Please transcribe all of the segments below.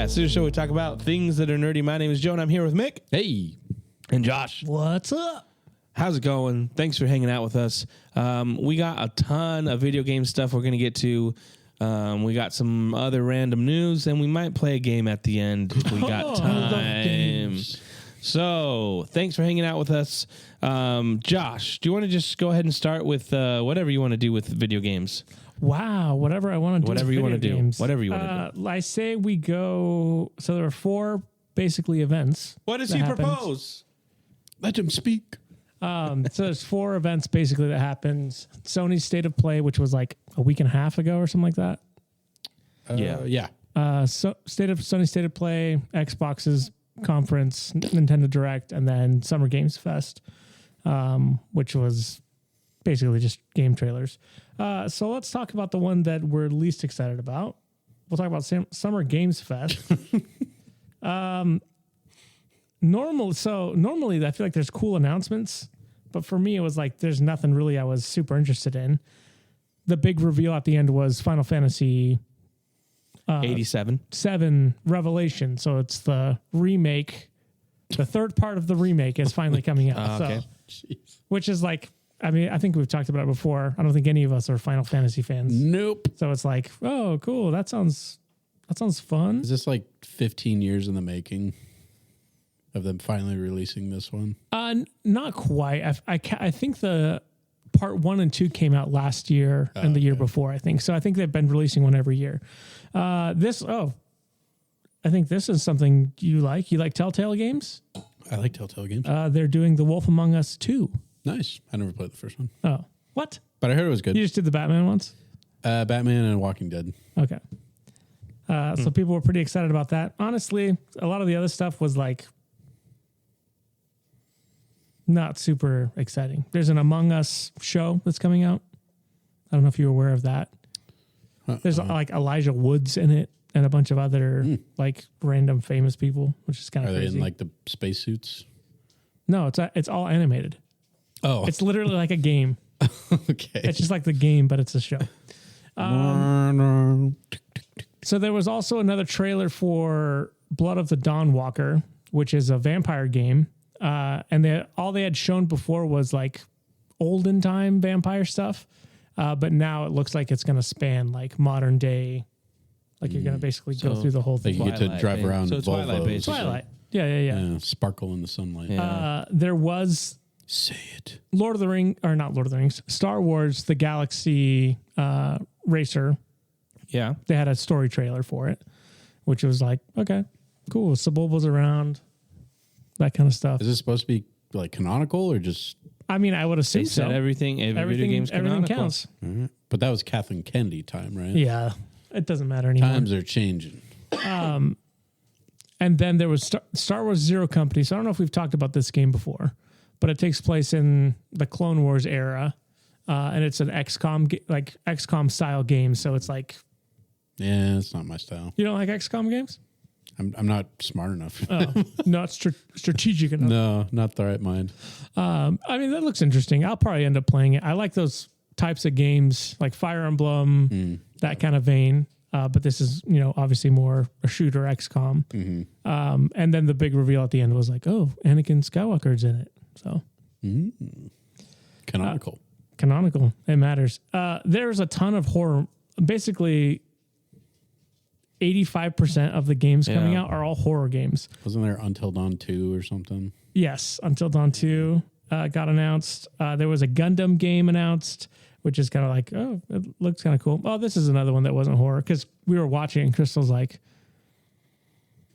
This is a show we talk about things that are nerdy. My name is Joe, and I'm here with Mick. Hey. And Josh. What's up? How's it going? Thanks for hanging out with us. We got a ton of video game stuff we're going to get to. We got some other random news, and we might play a game at the end if we got time. So, thanks for hanging out with us. Josh, do you want to just go ahead and start with whatever you want to do with video games? Wow, whatever I want to do. Whatever you want to do. Whatever you want to do. I say we go. So there are 4 basically events. What does he propose? Let him speak. So there's 4 events basically that happens. Sony's State of Play, which was like a week and a half ago or something like that. Yeah. So Sony State of Play, Xbox's conference, Nintendo Direct, and then Summer Games Fest, which was basically just game trailers. So let's talk about the one that we're least excited about. We'll talk about Summer Games Fest. Normally I feel like there's cool announcements, but for me it was like there's nothing really I was super interested in. The big reveal at the end was Final Fantasy 7 Revelation. So it's the remake. The third part of the remake is finally coming out. Okay. So, which is like, I mean, I think we've talked about it before. I don't think any of us are Final Fantasy fans. Nope. So it's like, oh, cool. That sounds fun. Is this like 15 years in the making of them finally releasing this one? Not quite. I think the part 1 and 2 came out last year and the year before, I think. So I think they've been releasing one every year. I think this is something you like. You like Telltale games? I like Telltale games. They're doing The Wolf Among Us 2. Nice. I never played the first one. Oh, what? But I heard it was good. You just did the Batman ones? Batman and Walking Dead. Okay. So people were pretty excited about that. Honestly, a lot of the other stuff was like not super exciting. There's an Among Us show that's coming out. I don't know if you're aware of that. There's like Elijah Woods in it and a bunch of other like random famous people, which is kind of crazy. Are they in like the spacesuits? No, it's all animated. Oh. It's literally like a game. Okay. It's just like the game, but it's a show. So there was also another trailer for Blood of the Dawn Walker, which is a vampire game. And all they had shown before was like olden time vampire stuff. But now it looks like it's going to span like modern day. Like you're going to basically go through the whole thing. You get to drive around So Twilight, Volvos. basically. Twilight. Yeah. Sparkle in the sunlight. Yeah. There was Say it. Star Wars, the Galaxy Racer. Yeah. They had a story trailer for it, which was like, okay, cool. Sebulba's around, that kind of stuff. Is this supposed to be like canonical or just? I mean, I would assume They said so. everything video game's everything canonical. counts. But that was Kathleen Kennedy time, right? Yeah, it doesn't matter anymore. Times are changing. And then there was Star Wars Zero Company. So I don't know if we've talked about this game before, but it takes place in the Clone Wars era, and it's an XCOM style game. So it's like, Yeah, it's not my style. you don't like XCOM games? I'm not smart enough. Oh, not strategic enough. No, not the right mind. I mean, that looks interesting. I'll probably end up playing it. I like those types of games, like Fire Emblem, that kind of vein. But this is, obviously more a shooter XCOM. And then the big reveal at the end was like, oh, Anakin Skywalker's in it. So Canonical. canonical. It matters. There's a ton of horror. Basically, 85% of the games coming out are all horror games. Wasn't there Until Dawn 2 or something? Yes, Until Dawn 2 got announced. There was a Gundam game announced, which is kind of like, oh, it looks kind of cool. Oh, this is another one that wasn't horror because we were watching and Crystal's like,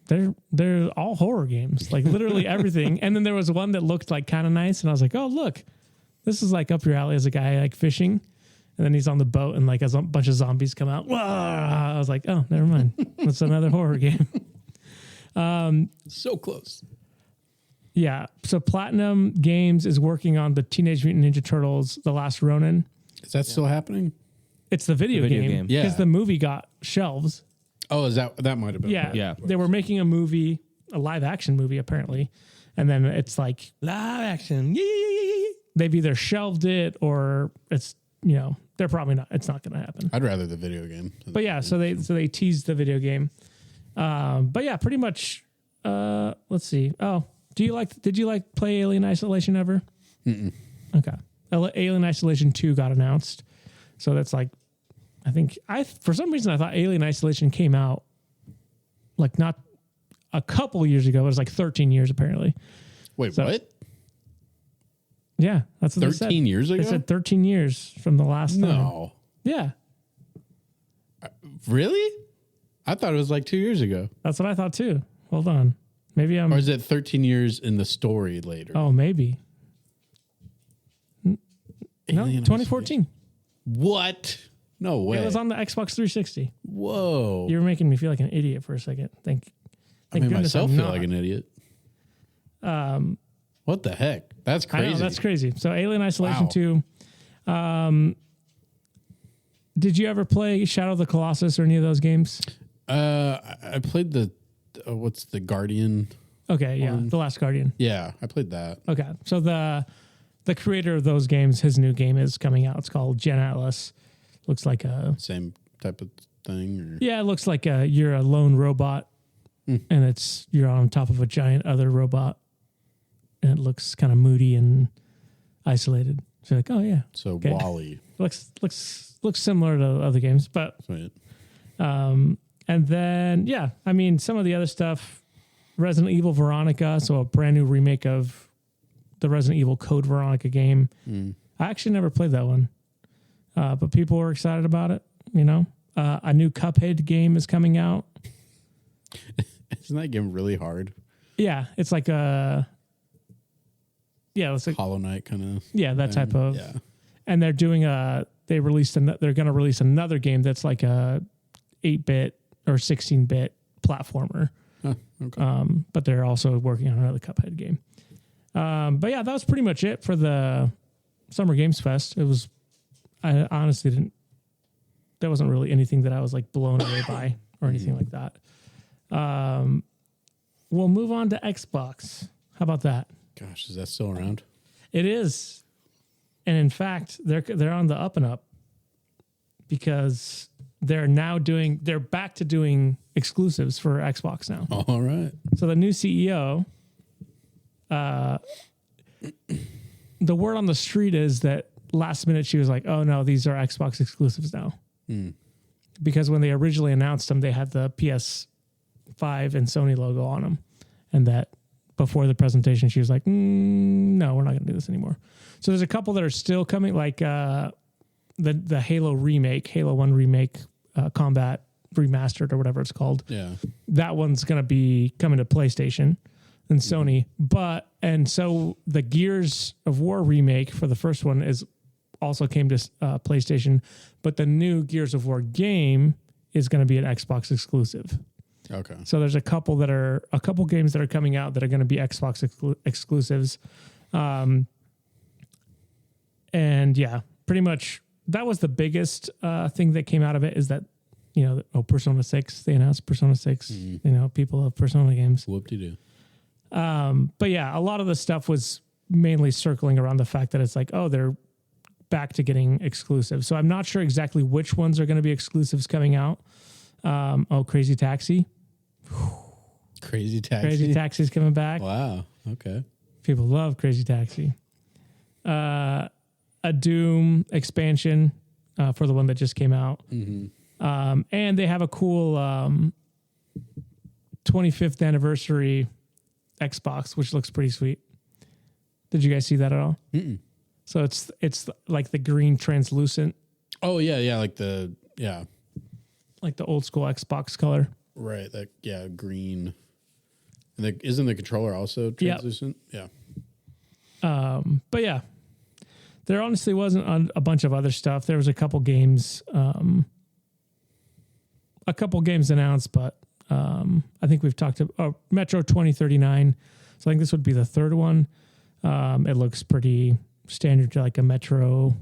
they're all horror games, like literally everything. And then there was one that looked like kind of nice, and I was like, oh, look, this is like up your alley as a guy like fishing. And then he's on the boat and like a bunch of zombies come out. Whoa! I was like, oh, never mind. That's another horror game. So close. Yeah. So Platinum Games is working on the Teenage Mutant Ninja Turtles, The Last Ronin. Is that still happening? It's the video game. Yeah. Because the movie got shelves. Oh, is that might have been? Yeah. They were making a movie, a live action movie, apparently. And then it's like Live action. they've either shelved it or it's, they're probably not. It's not going to happen. I'd rather the video game. But yeah, so they teased the video game. But yeah, pretty much. Let's see. Oh, did you play Alien Isolation ever? Mm-mm. Okay. Alien Isolation 2 got announced. So that's like, for some reason I thought Alien Isolation came out like not a couple years ago. It was like 13 years apparently. Wait, So- what? Yeah, that's what they said. 13 years ago? They said 13 years from the last time. No. Yeah, Really? I thought it was like 2 years ago. that's what I thought too. Hold on. Maybe I'm. Or is it 13 years in the story later? Oh, maybe. No, Alien 2014. What? No way. It was on the Xbox 360. Whoa. You were making me feel like an idiot for a second. Thank I made goodness myself I'm feel not. like an idiot. What the heck? That's I crazy. know, that's crazy. So Alien Isolation Wow. 2. Did you ever play Shadow of the Colossus or any of those games? I played the what's the Guardian? Okay, yeah, The Last Guardian. Yeah, I played that. Okay, so the creator of those games, his new game is coming out. It's called Gen Atlas. Looks like a Same type of thing. Or? yeah, it looks like you're a lone robot, and you're on top of a giant other robot, and it looks kind of moody and isolated. So you're like, oh yeah, So Okay. Wally. looks similar to other games, but Sweet. and then yeah, I mean some of the other stuff, Resident Evil Veronica, so a brand new remake of the Resident Evil Code Veronica game. I actually never played that one, but people were excited about it. You know, a new Cuphead game is coming out. Isn't that game really hard? Yeah, it's like it's like Hollow Knight kind of. that type of. Yeah. And they're doing they're going to release another game that's like a 8-bit or 16-bit platformer. Huh, okay. But they're also working on another Cuphead game. But yeah, that was pretty much it for the Summer Games Fest. I honestly there wasn't really anything that I was like blown away by or anything like that. We'll move on to Xbox. How about that? Gosh, is that still around? It is. And in fact, they're on the up and up because they're back to doing exclusives for Xbox now. All right. So the new CEO, the word on the street is that last minute she was like, oh no, these are Xbox exclusives now. Because when they originally announced them, they had the PS5 and Sony logo on them. And that before the presentation, she was like, no, we're not going to do this anymore. So there's a couple that are still coming, like the Halo remake, Halo 1 remake, Combat Remastered or whatever it's called. Yeah. That one's going to be coming to PlayStation and Sony. And so the Gears of War remake for the first one also came to PlayStation, but the new Gears of War game is going to be an Xbox exclusive. Okay. So there's a couple games that are coming out that are going to be Xbox exclusives. And yeah, pretty much that was the biggest thing that came out of it is that, Persona 6, they announced Persona 6, people love Persona games. Whoop-de-doo. But yeah, a lot of the stuff was mainly circling around the fact that it's like, oh, they're back to getting exclusive. So I'm not sure exactly which ones are going to be exclusives coming out. Crazy Taxi. Crazy Taxi. Crazy Taxi's coming back. Wow. Okay. People love Crazy Taxi. A Doom expansion for the one that just came out. And they have a cool 25th anniversary Xbox, which looks pretty sweet. Did you guys see that at all? Mm-mm. So it's like the green translucent, Oh, yeah. Like the old school Xbox color. right. Green. And isn't the controller also translucent? Yeah. But yeah, there honestly wasn't a bunch of other stuff. There was a couple games announced, but I think we've talked about Metro 2039. So I think this would be the third one. It looks pretty standard to like a Metro.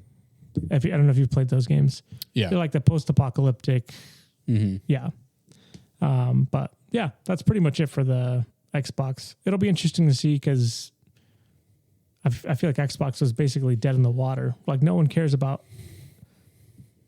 I don't know if you've played those games. Yeah. They're like the post-apocalyptic. Yeah. But yeah, that's pretty much it for the Xbox. It'll be interesting to see because I feel like Xbox was basically dead in the water. Like no one cares about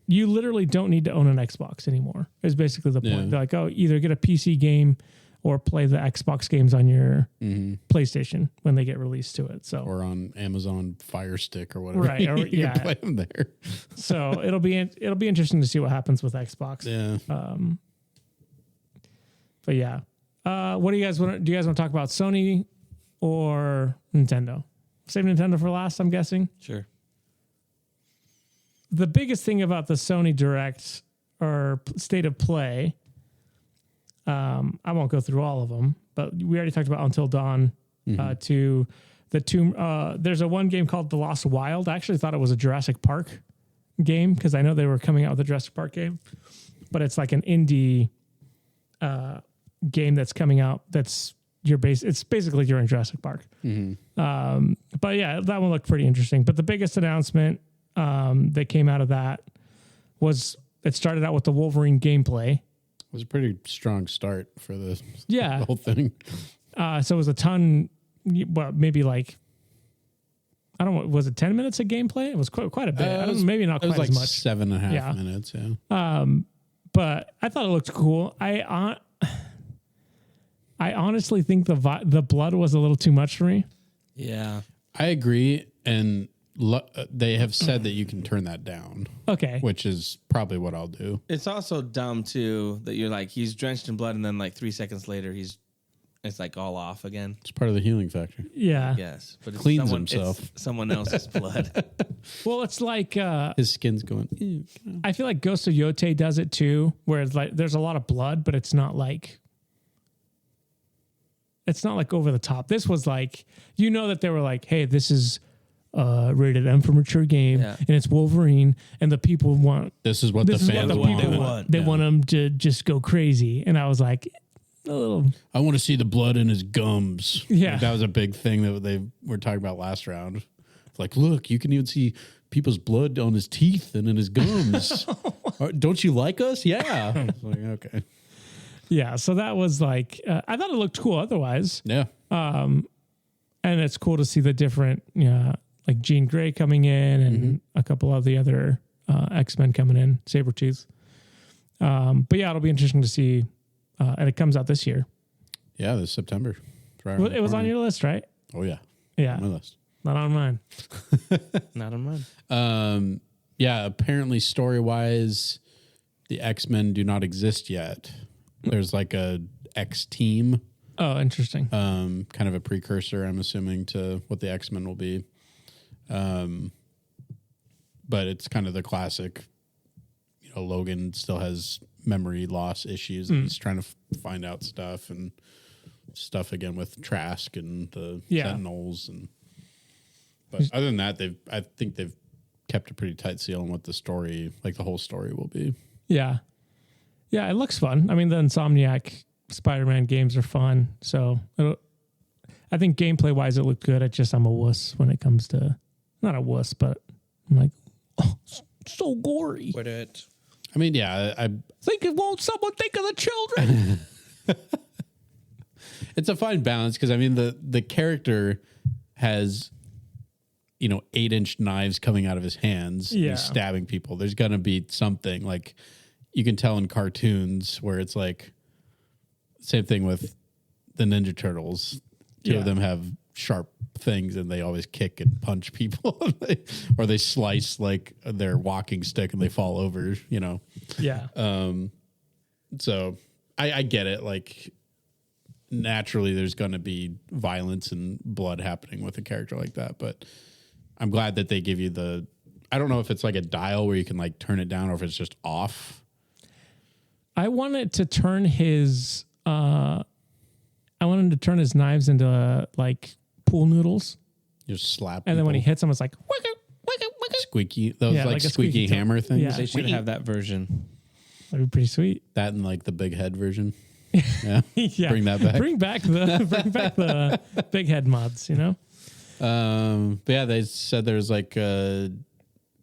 you literally don't need to own an Xbox anymore. Is basically the point. Yeah. They're like, oh, either get a PC game or play the Xbox games on your PlayStation when they get released to it. So or on Amazon Fire Stick or whatever. Right, or- you yeah. can play them there. so it'll be interesting to see what happens with Xbox. Yeah. But yeah, what do you guys want? Do you guys want to talk about Sony or Nintendo? Save Nintendo for last, I'm guessing. Sure. The biggest thing about the Sony Direct or State of Play, I won't go through all of them, but we already talked about Until Dawn. To the Tomb. There's a one game called The Lost Wild. I actually thought it was a Jurassic Park game because I know they were coming out with a Jurassic Park game, but it's like an indie game that's coming out. That's it's basically you're in Jurassic Park. But yeah, that one looked pretty interesting. But the biggest announcement that came out of that was it started out with the Wolverine gameplay. It was a pretty strong start for the Yeah. whole thing. So it was a ton, well, maybe like, I don't know, was it 10 minutes of gameplay? It was quite a bit. I don't know, maybe not It was quite like as much. 7.5 minutes. Yeah. But I thought it looked cool. I honestly think the blood was a little too much for me. Yeah. I agree. And they have said that you can turn that down. Okay. Which is probably what I'll do. It's also dumb too that you're like he's drenched in blood and then like 3 seconds later it's like all off again. It's part of the healing factor. Yeah. Yes, but it's Cleans himself. It's someone else's blood. Well, it's like His skin's going. "Ew, get out." I feel like Ghost of Yote does it too, where it's like there's a lot of blood, but it's not like over the top. This was like that they were like, hey, this is rated M for mature game, and it's Wolverine, and the people want This is what the fans want. They want them to just go crazy, and I was like, a little. I want to see the blood in his gums. Yeah. Like, that was a big thing that they were talking about last round. Like, look, you can even see people's blood on his teeth and in his gums. Don't you like us? Yeah. I was like, okay. Yeah, so that was like, I thought it looked cool otherwise. Yeah. And it's cool to see the different, like Jean Grey coming in and a couple of the other X-Men coming in, Sabretooth. But yeah, it'll be interesting to see. And it comes out this year. Yeah, this September. Right It was on your list, right? Oh, yeah. Yeah. On my list. Not on mine. Not on mine. Yeah, apparently story-wise, the X-Men do not exist yet. There's like a X team, Oh, interesting. kind of a precursor, I'm assuming, to what the X-Men will be. But it's kind of the classic, Logan still has memory loss issues and he's trying to find out stuff and stuff again with Trask and the Sentinels. But other than that, I think they've kept a pretty tight seal on what the story, like the whole story will be. Yeah. Yeah, it looks fun. I mean, the Insomniac Spider-Man games are fun. So I think gameplay-wise, it looked good. I'm a wuss when it comes to, not a wuss, but I'm like, oh, so gory. Quit it. I mean, yeah, Won't someone think of the children? it's a fine balance because, I mean, the character has, 8-inch knives coming out of his hands. And he's stabbing people. There's going to be something like you can tell in cartoons where it's like same thing with the Ninja Turtles. Two of them have sharp things and they always kick and punch people or they slice like their walking stick and they fall over, Yeah. So I get it. Like naturally there's going to be violence and blood happening with a character like that, but I'm glad that they give you I don't know if it's like a dial where you can like turn it down or if it's just off. I wanted to turn his knives into like pool noodles. You just slap And then when he people. hits them, it's like, wicka, wicka, wicka. Squeaky, those Yeah, like like a squeaky squeaky hammer things. Yeah. They should have that version. That'd be pretty sweet. That and like the big head version. Yeah. Yeah. Bring that back. Bring back the big head mods, But yeah, they said there's like a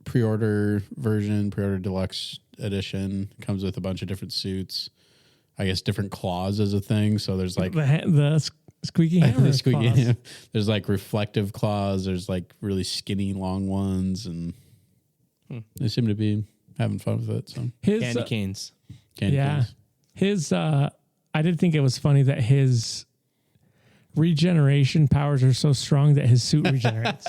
pre-order deluxe edition. Comes with a bunch of different suits. I guess different claws is a thing. So there's like the squeaky hammer. the squeaky claws. hammer. There's like reflective claws. There's like really skinny long ones, and they seem to be having fun with it. So His Candy canes. candy canes. his I did think it was funny that his regeneration powers are so strong that his suit regenerates.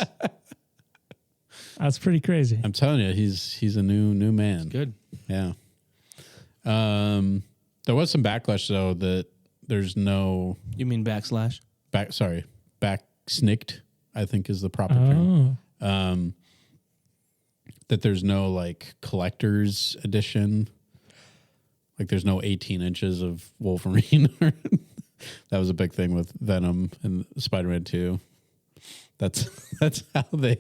That's pretty crazy. I'm telling you, he's a new man. Good. Yeah. There was some backlash though that there's no You mean backslash? back snicked, I think is the proper term. That there's no like collector's edition. Like there's no 18 inches of Wolverine. That was a big thing with Venom and Spider-Man 2. That's how they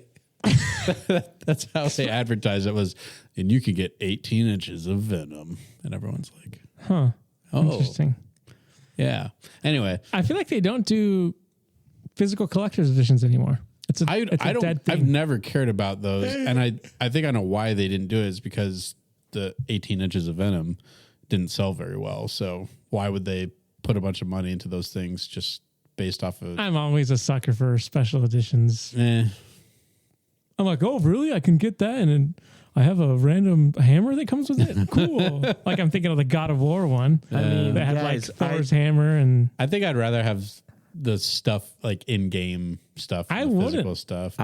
that's how they advertise it was, and you can get 18 inches of Venom. And everyone's like, Huh. oh, Interesting. yeah. Anyway, I feel like they don't do physical collector's editions anymore. It's a dead thing. I've never cared about those. And I think I know why they didn't do it is because the 18 inches of Venom didn't sell very well. So why would they put a bunch of money into those things just based off of... I'm always a sucker for special editions. I'm like, oh, really? I can get that? And then I have a random hammer that comes with it? Cool. Like I'm thinking of the God of War one. I mean, that had guys, like Thor's hammer and... I think I'd rather have the stuff like in-game stuff. I the wouldn't. physical stuff.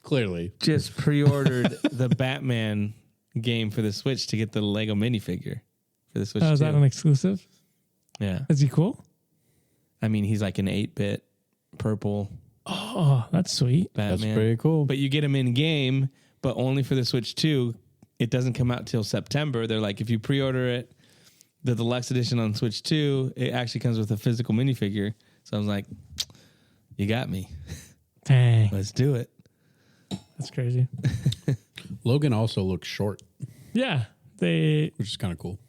Clearly. Just pre-ordered the Batman game for the Switch to get the Lego minifigure for the Switch. Oh, is that an exclusive? Yeah. Is he cool? I mean, he's like an 8-bit purple Oh, that's sweet. Batman. That's pretty cool. But you get him in game, but only for the Switch 2. It doesn't come out till September. They're like, if you pre-order it, the deluxe edition on Switch 2, it actually comes with a physical minifigure. So I was like, you got me. Dang. Let's do it. That's crazy. Logan also looks short, Yeah. which is kind of cool.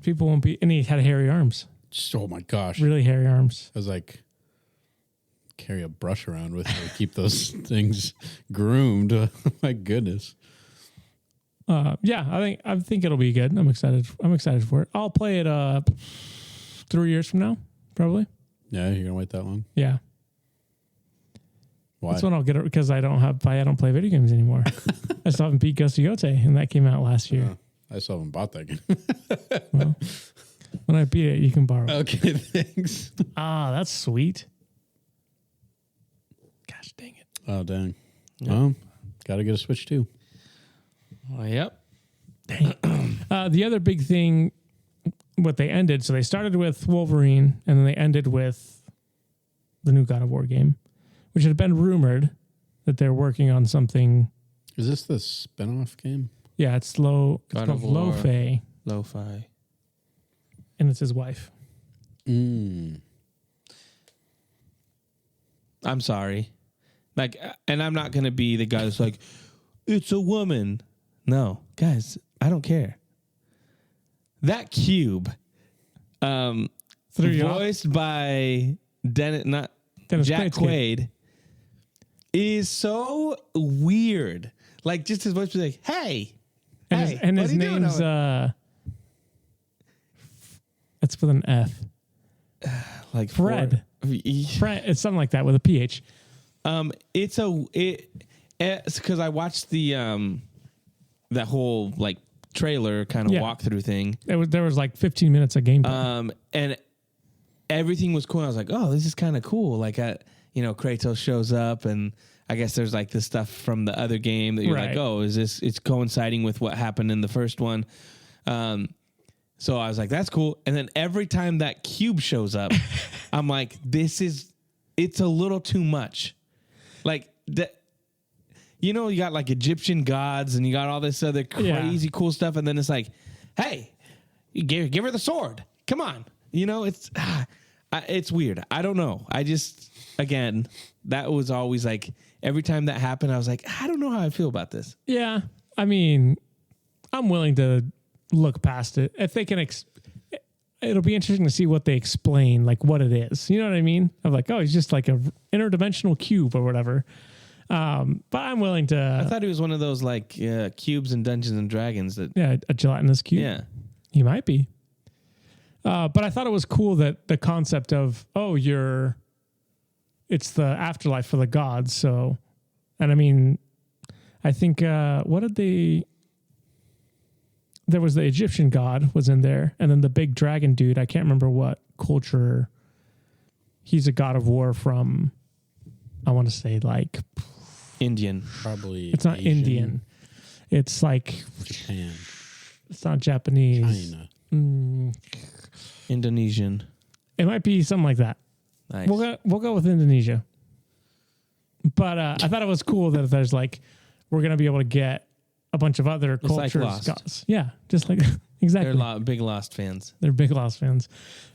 People won't be... And he had hairy arms. Just, oh my gosh. Really hairy arms. I was like, carry a brush around with me to keep those things groomed. My goodness. Yeah, I think it'll be good. I'm excited for it. I'll play it 3 years from now, probably. Yeah, you're gonna wait that long? Yeah. Why? That's when I'll get it because I don't play video games anymore. I still haven't beat Ghost of Yote, and that came out last year. I still haven't bought that game. Well, when I beat it, you can borrow it. Okay, thanks. Ah, that's sweet. Gosh dang it. Oh, dang. Well, got to get a Switch too. Oh, yep. The other big thing, what they ended, so they started with Wolverine, and then they ended with the new God of War game, which had been rumored that they're working on something. Is this the spin-off game? Yeah, it's called God of War. Lo-Fi, Lo-fi. and it's his wife. Mm. I'm sorry. Like, and I'm not going to be the guy that's like, it's a woman. No, guys, I don't care. That cube, voiced by Dennis Jack Quaid. Quaid, is so weird. Like, just his voice was like, hey. And his name's it's with an F. Like Fred. Fred. It's something like that with a PH. It's because I watched the that whole like trailer kind of walkthrough thing. There was like 15 minutes of gameplay. And everything was cool. I was like, oh, this is kind of cool. Like, Kratos shows up, and I guess there's like this stuff from the other game that you're like, oh, it's coinciding with what happened in the first one. So I was like, that's cool. And then every time that cube shows up, I'm like, it's a little too much. Like that. You got like Egyptian gods and you got all this other crazy cool stuff. And then it's like, hey, give her the sword. Come on. It's weird. I don't know. Again, that was always like, every time that happened, I was like, I don't know how I feel about this. Yeah. I mean, I'm willing to look past it. If they can, it'll be interesting to see what they explain, like what it is. You know what I mean? I'm like, oh, he's just like a interdimensional cube or whatever. But I'm willing to. I thought he was one of those like cubes in Dungeons and Dragons. A gelatinous cube. Yeah, he might be. But I thought it was cool that the concept of it's the afterlife for the gods. So, and I mean, I think what did they? there was the Egyptian god was in there, and then the big dragon dude. I can't remember what culture. He's a god of war from, I want to say like Indian. Probably. It's not Asian, Indian. It's like Japan. It's not Japanese. China. Indonesian. It might be something like that. Nice. We'll go with Indonesia. But I thought it was cool that there's like we're gonna be able to get a bunch of other Just like cultures. Lost. Yeah, just like exactly. They're big Lost fans. They're big Lost fans.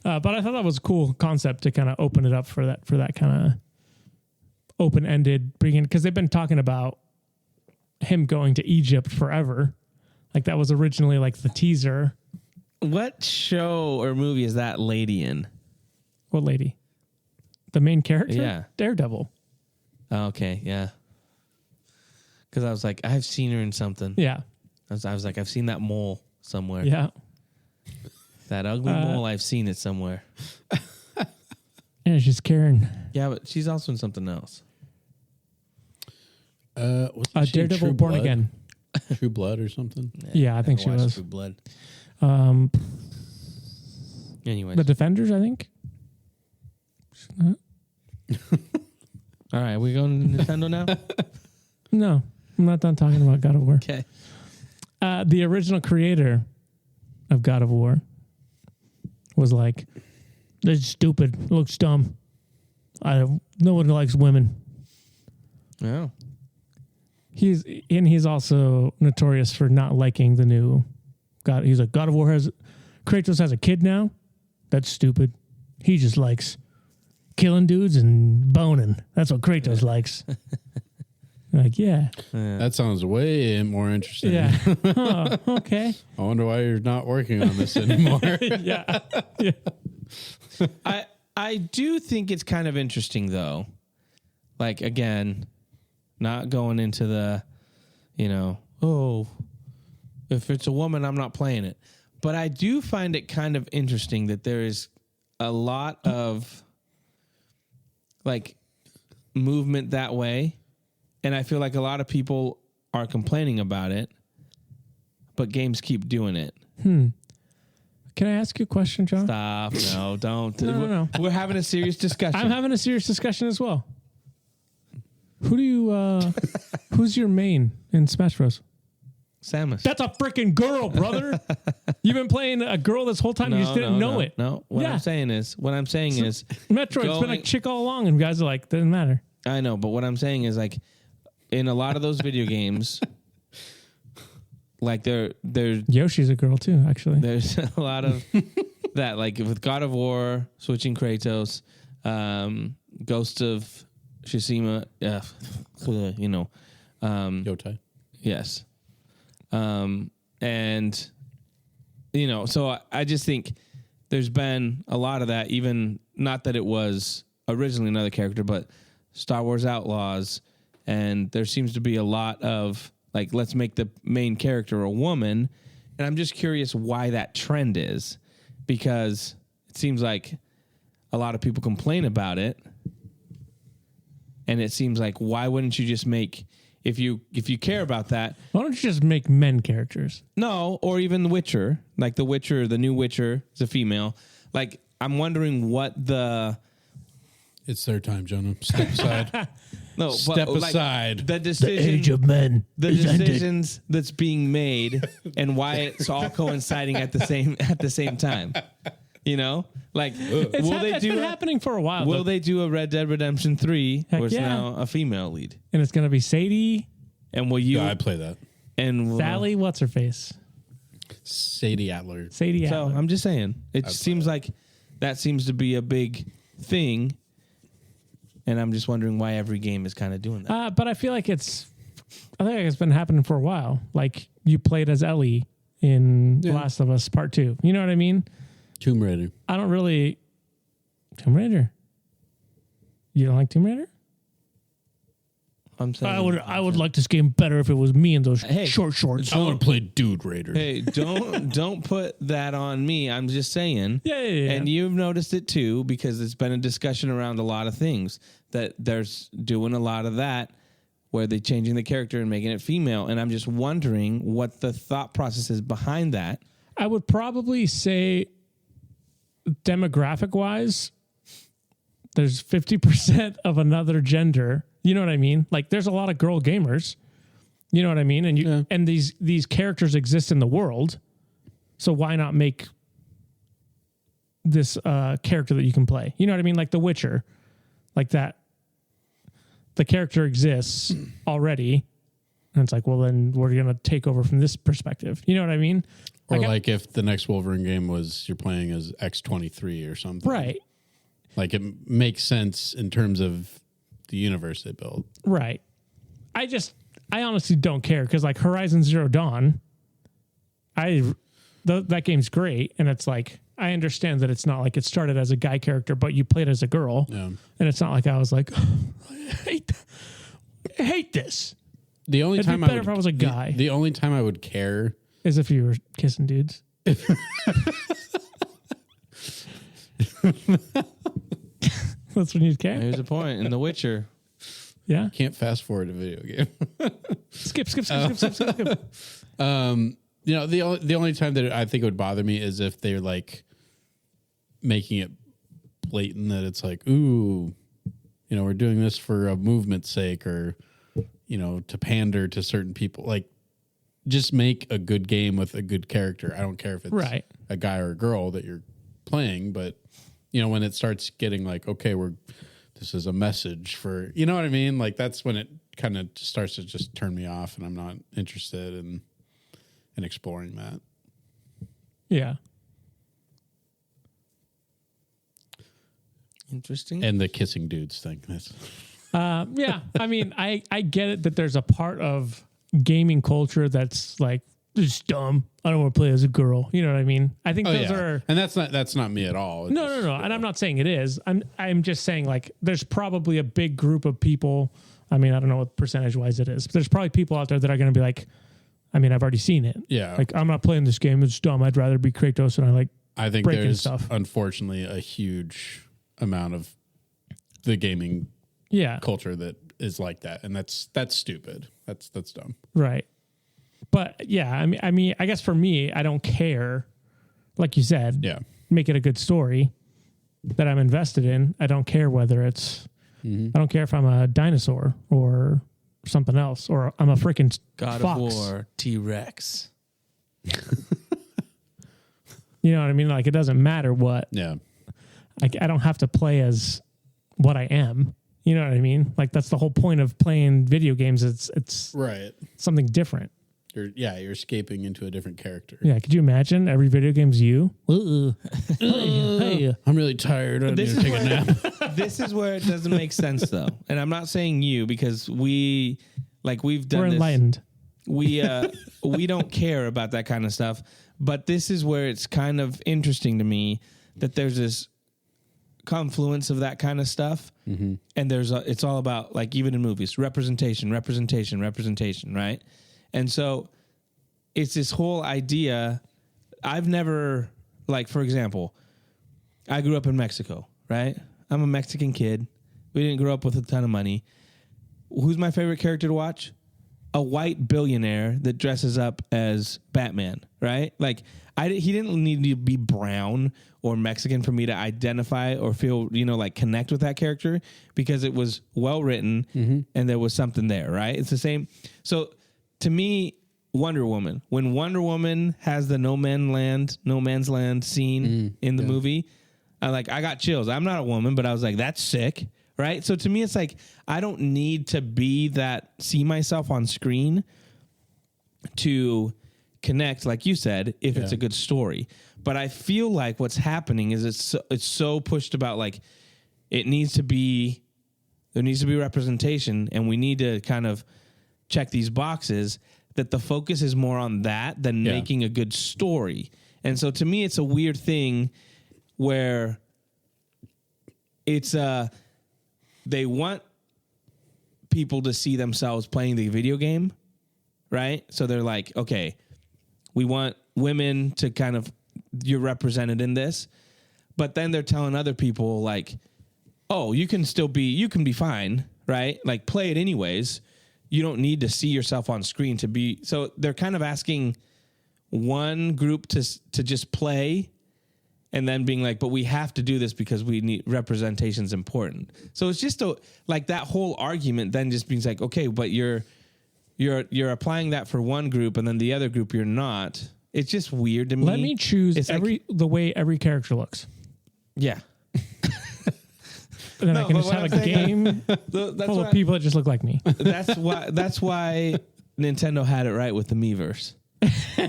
But I thought that was a cool concept to kind of open it up for that kind of open ended bringing, because they've been talking about him going to Egypt forever. Like that was originally like the teaser. What show or movie is that lady in? What lady? The main character? Yeah. Daredevil. Oh, okay, yeah. Because I was like, I've seen her in something. Yeah. I was like, I've seen that mole somewhere. Yeah. That ugly mole, I've seen it somewhere. Yeah, she's Karen. Yeah, but she's also in something else. Wasn't she in Daredevil True Born Blood? Again. True Blood or something? Yeah, I think she watched was. True Blood. Anyways. The Defenders, I think. All right, we going to Nintendo now? No, I'm not done talking about God of War. Okay. The original creator of God of War was like, "This is stupid. It looks dumb. No one likes women." Oh. He's also notorious for not liking the new God. He's like, God of War Kratos has a kid now. That's stupid. He just likes killing dudes and boning. That's what Kratos likes. Like, yeah. That sounds way more interesting. Yeah. Oh, okay. I wonder why you're not working on this anymore. Yeah. I do think it's kind of interesting though. Like again, not going into the, if it's a woman, I'm not playing it. But I do find it kind of interesting that there is a lot of like movement that way. And I feel like a lot of people are complaining about it, but games keep doing it. Can I ask you a question, John? Stop. No, don't. No. We're having a serious discussion. I'm having a serious discussion as well. Who's your main in Smash Bros? Samus. That's a freaking girl, brother. You've been playing a girl this whole time. You just didn't know it. No, what I'm saying is Metroid's been a chick all along, and guys are like, doesn't matter. I know, but what I'm saying is like, in a lot of those video games, like they're Yoshi's a girl too, actually. there's a lot of that, like with God of War, switching Kratos, Ghost of Tsushima, Yotai. yes. And, so I just think there's been a lot of that, even not that it was originally another character, but Star Wars Outlaws. And there seems to be a lot of like, let's make the main character a woman. And I'm just curious why that trend is, because it seems like a lot of people complain about it. And it seems like, why wouldn't you just make, if you care about that, Why don't you just make men characters? no, or even The Witcher, like The Witcher, the new Witcher is a female. Like, I'm wondering what It's their time, Jonah. Step aside. no, Step but, like, aside. the decision, men. the decisions that's being made, and why it's all coinciding at the same time. Like, It's been happening for a while. Will they do a Red Dead Redemption 3 Heck where it's yeah. now a female lead? And it's going to be Sadie, And will you? Yeah, I play that. And Sally, what's her face? Sadie Adler. Sadie So Adler. I'm just saying, it seems like that seems to be a big thing, and I'm just wondering why every game is kind of doing that. But I feel like it's been happening for a while. Like you played as Ellie in Last of Us Part 2. You know what I mean? Tomb Raider. I don't really. Tomb Raider. You don't like Tomb Raider? I'm saying I would like this game better if it was me in those short shorts. I want to play Dude Raider. Hey, don't put that on me. I'm just saying. Yeah. And you've noticed it too, because it's been a discussion around a lot of things that there's doing a lot of that where they're changing the character and making it female. And I'm just wondering what the thought process is behind that. I would probably say demographic wise, there's 50% of another gender. You know what I mean? Like there's a lot of girl gamers. You know what I mean? And and these characters exist in the world. So why not make this character that you can play? You know what I mean? Like The Witcher, like that. The character exists already. And it's like, well, then we're going to take over from this perspective. You know what I mean? Or like if the next Wolverine game was you're playing as X-23 or something. Right. Like it makes sense in terms of the universe they built. Right. I honestly don't care because like Horizon Zero Dawn, that game's great. And it's like, I understand that it's not like it started as a guy character, but you played as a girl. Yeah. And it's not like I was like, I hate this. The only time if I was a guy. The only time I would care is if you were kissing dudes. That's when you'd care. Here's a point in The Witcher. Yeah. Can't fast forward a video game. skip. You know, the only time that I think it would bother me is if they're like making it blatant that it's like, ooh, you know, we're doing this for a movement's sake or, you know, to pander to certain people. Like, just make a good game with a good character. I don't care if it's a guy or a girl that you're playing, but you know, when it starts getting like, okay, this is a message for, you know what I mean? Like that's when it kind of starts to just turn me off and I'm not interested in exploring that. Yeah. Interesting. And the kissing dudes thing. Yeah. I mean, I get it that there's a part of gaming culture that's like, this is dumb. I don't want to play as a girl. You know what I mean? I think those are, and that's not me at all. No. And I'm not saying it is. I'm just saying like there's probably a big group of people. I mean, I don't know what percentage wise it is, but there's probably people out there that are going to be like, I mean, I've already seen it. Yeah. Like I'm not playing this game. It's dumb. I'd rather be Kratos and I think breaking there's stuff. Unfortunately a huge amount of the gaming culture that is like that. And that's stupid. That's dumb. Right. But yeah, I mean, I guess for me, I don't care. Like you said, make it a good story that I'm invested in. I don't care whether it's, I don't care if I'm a dinosaur or something else, or I'm a freaking God fox. of War, T-Rex. You know what I mean? Like it doesn't matter what. Yeah. I don't have to play as what I am. You know what I mean? Like that's the whole point of playing video games. It's right. Something different. You're escaping into a different character. Yeah, could you imagine every video game's you? Hey. I'm really tired. I need to take a nap. This is where it doesn't make sense, though. And I'm not saying you because we've done We're enlightened. We don't care about that kind of stuff. But this is where it's kind of interesting to me that there's this confluence of that kind of stuff. Mm-hmm. And it's all about, like, even in movies, representation, right? And so it's this whole idea. I've never, like, for example, I grew up in Mexico, right? I'm a Mexican kid. We didn't grow up with a ton of money. Who's my favorite character to watch? A white billionaire that dresses up as Batman, right? Like, he didn't need to be brown or Mexican for me to identify or feel, like connect with that character because it was well written and there was something there, right? It's the same. So, to me, Wonder Woman. When Wonder Woman has the no man's land scene in the movie, I got chills. I'm not a woman, but I was like, that's sick, right? So to me, it's like I don't need to see myself on screen to connect, like you said, if it's a good story. But I feel like what's happening is it's so pushed about like there needs to be representation, and we need to kind of check these boxes, that the focus is more on that than making a good story. And so to me, it's a weird thing where it's they want people to see themselves playing the video game, right? So they're like, okay, we want women to kind of, you're represented in this, but then they're telling other people like, oh, you can be fine, right? Like play it anyways. you don't need to see yourself on screen to be. So they're kind of asking one group to just play, and then being like, but we have to do this because we need representation's important. So it's just like that whole argument then just being like, okay, but you're applying that for one group and then the other group you're not. It's just weird to me. Let me choose the way every character looks. Yeah. And then I can just have a game full of people that just look like me. That's why Nintendo had it right with the Miiverse.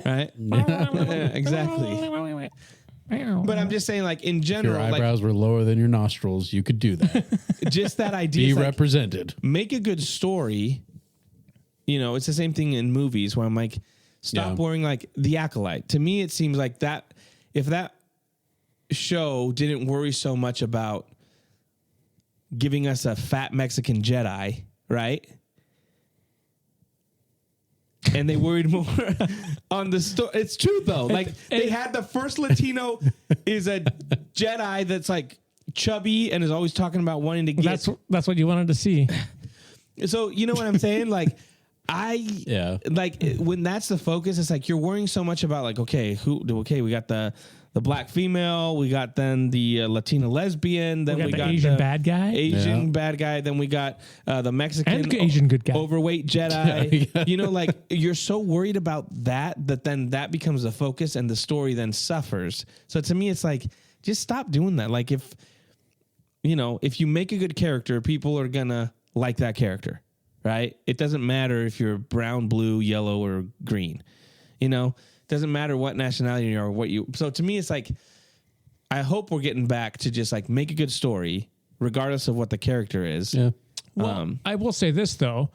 Right? Yeah, exactly. But I'm just saying, like, in general, if your eyebrows were lower than your nostrils, you could do that. Just that idea. Be like, represented. Make a good story. You know, it's the same thing in movies where I'm like, stop worrying like The Acolyte. To me, it seems like that if that show didn't worry so much about giving us a fat Mexican Jedi, right? And they worried more on the story. It's true, though. Like, they had the first Latino is a Jedi that's, like, chubby and is always talking about wanting to get... That's what you wanted to see. So, you know what I'm saying? Like, like, when that's the focus, it's like you're worrying so much about, like, okay, we got the black female, we got then the Latina lesbian, then we got the Asian bad guy, bad guy, then we got the Mexican and Asian good guy, overweight Jedi. You know, like, you're so worried about that then that becomes the focus and the story then suffers. So to me, it's like, just stop doing that. Like, if you make a good character, people are gonna like that character, right? It doesn't matter if you're brown, blue, yellow, or green. You know, doesn't matter what nationality you are or what you. So to me, it's like, I hope we're getting back to just like make a good story, regardless of what the character is. Yeah. Well, I will say this though,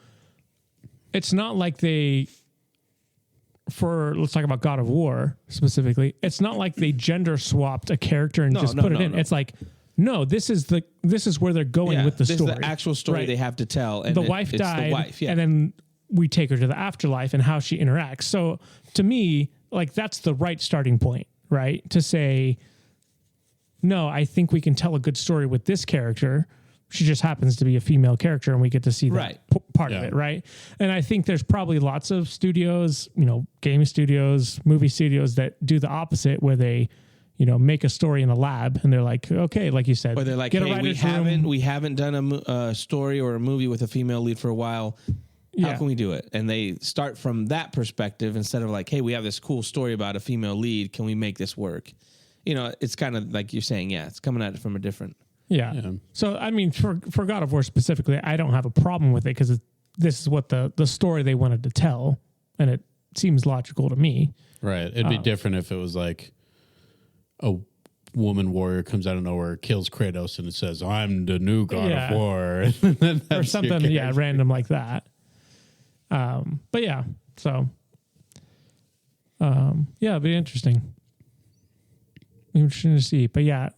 it's not like let's talk about God of War specifically. It's not like they gender swapped a character and put it in. No. It's like, no, this is where they're going with the story. This is the actual story they have to tell. And the wife died, and then we take her to the afterlife and how she interacts. So to me, like, that's the right starting point, right? To say, no, I think we can tell a good story with this character. She just happens to be a female character, and we get to see that part of it, right? And I think there's probably lots of studios, game studios, movie studios that do the opposite, where they, make a story in a lab, and they're like, okay, like you said, or they're like, hey, we haven't done a story or a movie with a female lead for a while. How can we do it? And they start from that perspective instead of like, hey, we have this cool story about a female lead. Can we make this work? It's kind of like you're saying, it's coming at it from a different. Yeah. So, I mean, for God of War specifically, I don't have a problem with it because this is what the story they wanted to tell. And it seems logical to me. Right. It'd be different if it was like a woman warrior comes out of nowhere, kills Kratos, and it says, I'm the new God of War. Or something, random like that. But yeah, so, it'd be interesting. Interesting to see. But yeah,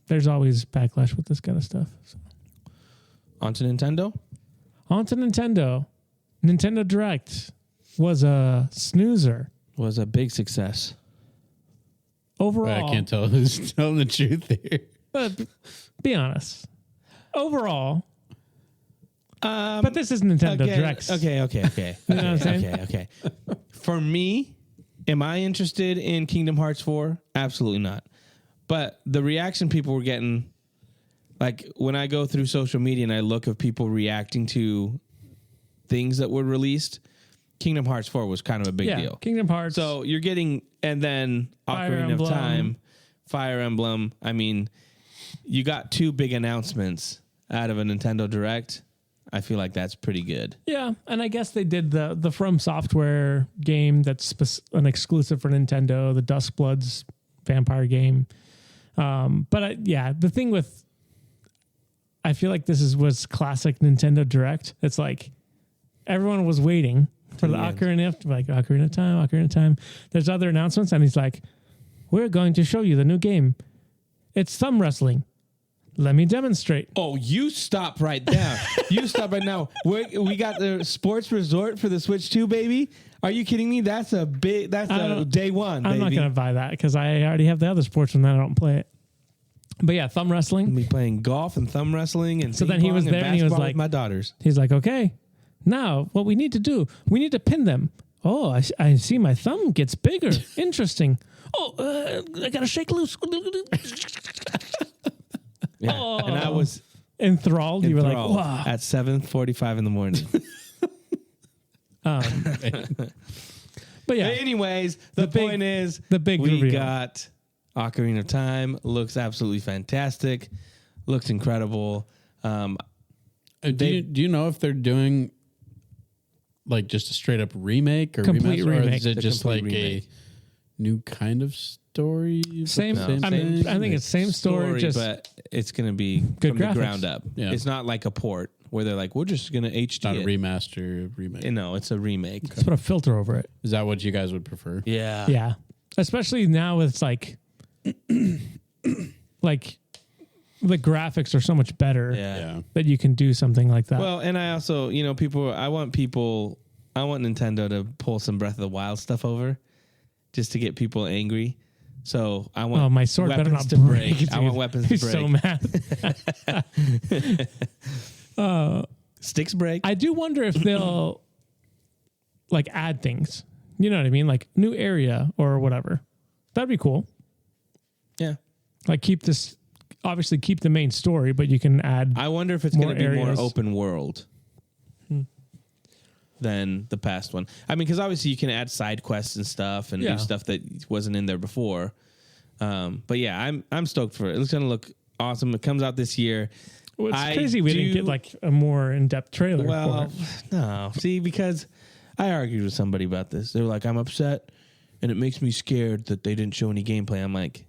there's always backlash with this kind of stuff. So. On to Nintendo. Nintendo Direct was a snoozer. Was a big success. Overall. I can't tell who's telling the truth here. But be honest. Overall. But this is Nintendo Direct. Okay. You know what I'm saying? Okay. For me, am I interested in Kingdom Hearts 4? Absolutely not. But the reaction people were getting, like when I go through social media and I look at people reacting to things that were released, Kingdom Hearts 4 was kind of a big deal. Kingdom Hearts. So you're getting, and then Ocarina of Time, Fire Emblem. I mean, you got two big announcements out of a Nintendo Direct. I feel like that's pretty good. Yeah, and I guess they did the From Software game that's an exclusive for Nintendo, the Duskbloods vampire game. But the thing with, I feel like this was classic Nintendo Direct. It's like everyone was waiting for the Ocarina of Time. There's other announcements, and he's like, we're going to show you the new game. It's thumb wrestling. Let me demonstrate. Oh, you stop right there. You stop right now. We got the sports resort for the Switch 2, baby. Are you kidding me? That's a day one, baby. I'm not going to buy that because I already have the other sports and I don't play it. But yeah, thumb wrestling. Me playing golf and thumb wrestling and so then he was there and he was like, with my daughters. He's like, okay, Now, what we need to do, we need to pin them. Oh, I see my thumb gets bigger. Interesting. Oh, I got to shake loose. Yeah. Oh. And I was enthralled. You were like, wow. At 7:45 in the morning. But yeah. Anyways, the point is the big we reveal. got Ocarina of Time. Looks absolutely fantastic. Looks incredible. Do you know if they're doing like just a straight up remake or Complete remaster, remake. or is it The just like complete remake. a new kind of story? Same. Same I mean, thing? I think it's same story, just but it's going to be good from the graphics. ground up. Yeah. It's not like a port where they're like, we're just going to HD not a it. remaster, remake. No, it's a remake. let's put a filter over it. Is that what you guys would prefer? Yeah. Yeah. Especially now it's like like the graphics are so much better Yeah. that you can do something like that. Well, and I also, I want Nintendo to pull some Breath of the Wild stuff over just to get people angry. So I want my sword better weapons not to break. break. I want weapons to He's break. so mad. Sticks break. I do wonder if they'll like add things. You know what I mean? Like new area or whatever. That'd be cool. Yeah. Like keep the main story, but you can add. I wonder if it's going to be areas. more open world than the past one. I mean, because obviously you can add side quests and stuff and do stuff that wasn't in there before. But yeah, I'm stoked for it. It's going to look awesome. It comes out this year. Well, it's crazy we didn't get like a more in-depth trailer. Well, for it. no. See, because I argued with somebody about this. They were like, I'm upset and it makes me scared that they didn't show any gameplay. I'm like,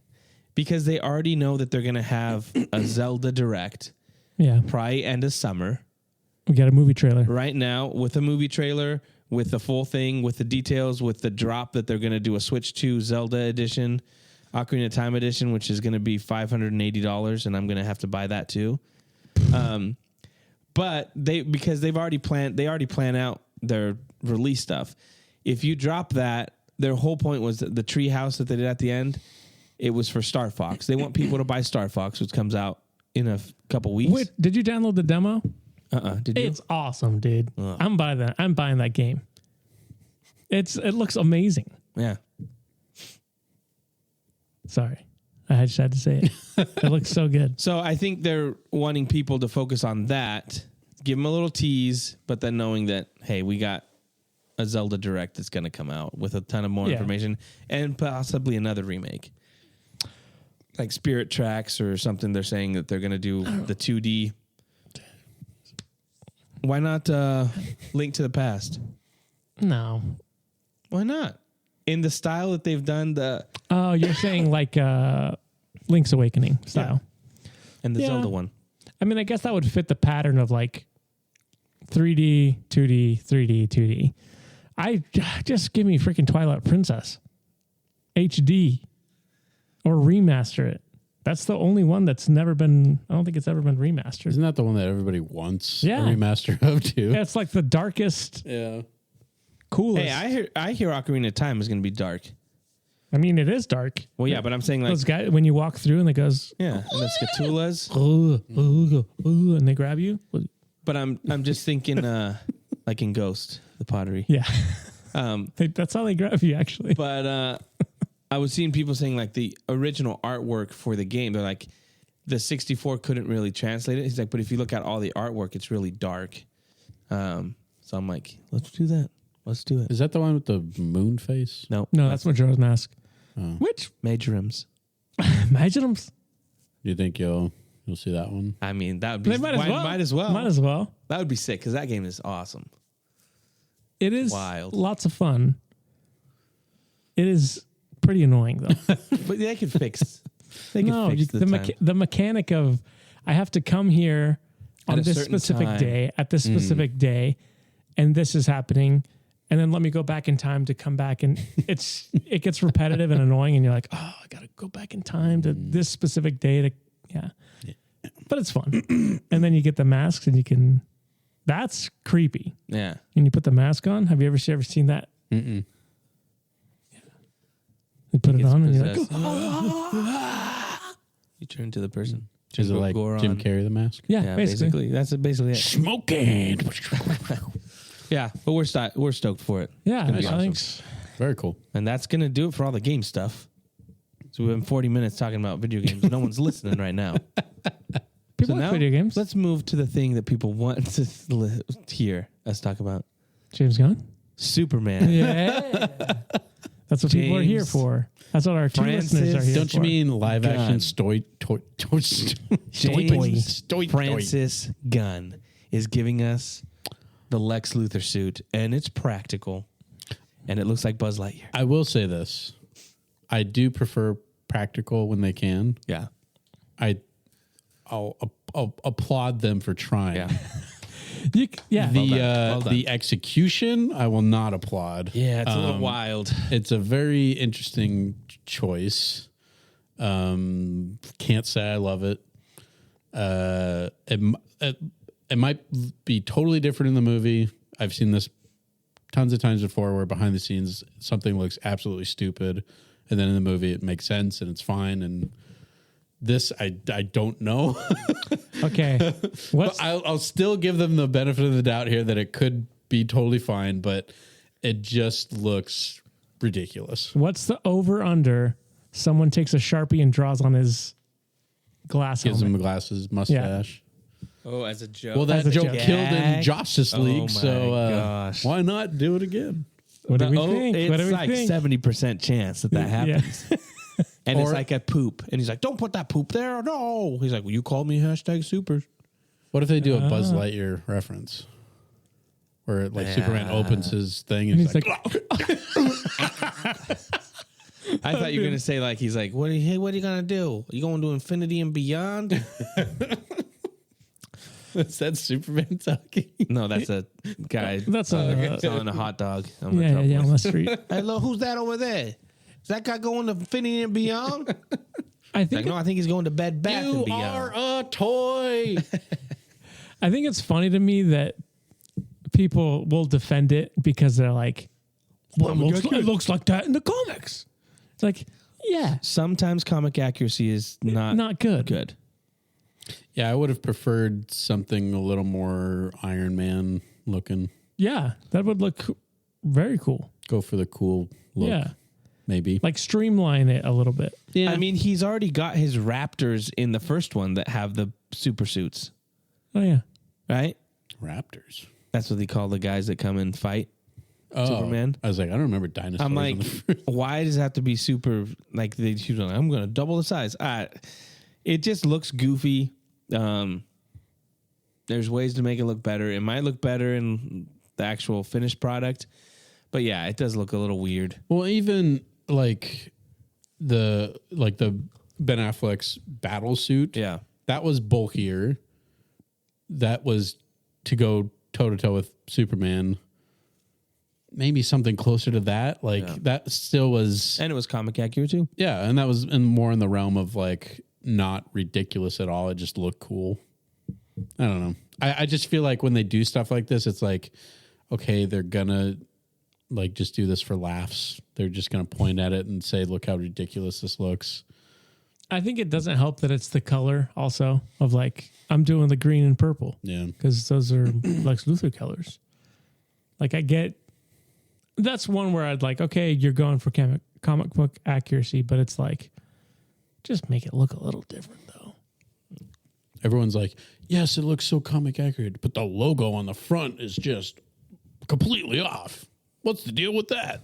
because they already know that they're going to have a Zelda Direct Yeah, probably end of summer. we got a movie trailer. Right now, with a movie trailer, with the full thing, with the details, with the drop that they're going to do a Switch 2 Zelda edition, Ocarina of Time edition, which is going to be $580, and I'm going to have to buy that too. But because they already plan out their release stuff. If you drop that, their whole point was that the tree house that they did at the end, it was for Star Fox. They want people to buy Star Fox, which comes out in a couple weeks. Wait, did you download the demo? Did you? It's awesome, dude. I'm buying that game. It looks amazing. Yeah. Sorry. I just had to say it. It looks so good. So I think they're wanting people to focus on that, give them a little tease, but then knowing that, hey, we got a Zelda Direct that's going to come out with a ton of more information and possibly another remake. Like Spirit Tracks or something. They're saying that they're going to do the 2D. Why not Link to the Past? No. Why not? In the style that they've done Oh, you're saying like Link's Awakening style. and the Zelda one. I mean, I guess that would fit the pattern of like 3D, 2D, 3D, 2D. Just give me freaking Twilight Princess. HD. Or remaster it. That's the only one that's never been, I don't think it's ever been remastered. Isn't that the one that everybody wants Yeah. a remaster of too? Yeah, it's like the darkest, Yeah. coolest. Hey, I hear Ocarina of Time is going to be dark. I mean, it is dark. Well, yeah, but I'm saying like, Those guys, when you walk through and it goes, yeah, and the Scatulas. and they grab you. But I'm just thinking like in Ghost, the pottery. Yeah. That's how they grab you, actually. But I was seeing people saying like the original artwork for the game, they're like the 64 couldn't really translate it. He's like, but if you look at all the artwork, it's really dark. So I'm like, let's do that. Let's do it. Is that the one with the moon face? No, No, that's Majora's Mask. Oh. Which? Majorums. Majorums? Do you think you'll see that one? I mean, that would be They might as well. Might as well. Might as well. That would be sick because that game is awesome. It is Wild. lots of fun. It is pretty annoying though. But they could fix. They could fix the mechanic of I have to come here on At a this certain specific time. day at this specific day, and this is happening, and then let me go back in time to come back, and it gets repetitive and annoying, and you're like, oh, I gotta go back in time to this specific day to yeah. But it's fun, and then you get the masks, and you can. That's creepy. Yeah. And you put the mask on. Have you ever seen that? Mm-mm. You put it Gets on, and you're like, possessed. You turn to the person. Is it like Goron. Jim Carrey the mask? yeah, basically. That's basically it. Smoking. Yeah, but we're stoked for it. Yeah, It's gonna be thanks. Very cool. And that's going to do it for all the game stuff. So we've been 40 minutes talking about video games. No one's listening right now. People like video games. Let's move to the thing that people want to hear us talk about. James Gunn? Superman. Yeah. That's what people are here for. That's what our two listeners are here Don't for. you mean live action James Francis Gunn is giving us the Lex Luthor suit, and it's practical, and it looks like Buzz Lightyear. I will say this. I do prefer practical when they can. Yeah. I'll applaud them for trying. Yeah. The execution, I will not applaud. Yeah, it's a little wild. It's a very interesting choice. Can't say I love it. It might be totally different in the movie. I've seen this tons of times before where behind the scenes something looks absolutely stupid, and then in the movie it makes sense and it's fine. And this, I don't know. Okay. I'll still give them the benefit of the doubt here that it could be totally fine, but it just looks ridiculous. What's the over-under? Someone takes a Sharpie and draws on his glass Gives helmet. him glasses, mustache. Oh, as a joke. Well, that As a joke joke. killed in Justice League, my so gosh. why not do it again? What do we think? It's What do we like think? 70% chance that happens. And it's Or- like a poop. And he's like, don't put that poop there. No. He's like, well, you called me #supers. What if they do a Buzz Lightyear reference? Where like Superman opens his thing and And he's he's like, like, I thought you were going to say, like, he's like, what are you going to do? You going to infinity and beyond? is that Superman talking? No, that's a guy That's a selling a hot dog. On the yeah, top. on the street. Hello, who's that over there? Is that guy going to infinity and beyond? I Like, think no, I think he's going to Bed Bath and You Beyond. are a toy. I think it's funny to me that people will defend it because they're like, well, it looks like that in the comics. It's like, yeah, Sometimes comic accuracy is not good. good. Yeah, I would have preferred something a little more Iron Man looking. Yeah, that would look very cool. Go for the cool look. Yeah, Maybe. like streamline it a little bit. Yeah. I mean, he's already got his Raptors in the first one that have the super suits, Oh yeah, right? Raptors. That's what they call the guys that come and fight Superman. I was like, I don't remember dinosaurs. I'm like, in the first- why does it have to be super? Like, she's like, I'm going to double the size. It just looks goofy. There's ways to make it look better. It might look better in the actual finished product, but yeah, it does look a little weird. Well, even like the Ben Affleck's battle suit. Yeah. That was bulkier. That was to go toe to toe with Superman. Maybe something closer to that. Like that still was. And it was comic accurate too. Yeah, and that was more in the realm of like not ridiculous at all. It just looked cool. I don't know. I just feel like when they do stuff like this, it's like, okay, they're gonna like just do this for laughs. They're just gonna point at it and say, look how ridiculous this looks. I think it doesn't help that it's the color also of like I'm doing the green and purple. Yeah. Because those are Lex Luthor colors. Like I get that's one where I'd like, okay, you're going for comic book accuracy, but it's like just make it look a little different though. Everyone's like, yes, it looks so comic accurate, but the logo on the front is just completely off. What's the deal with that?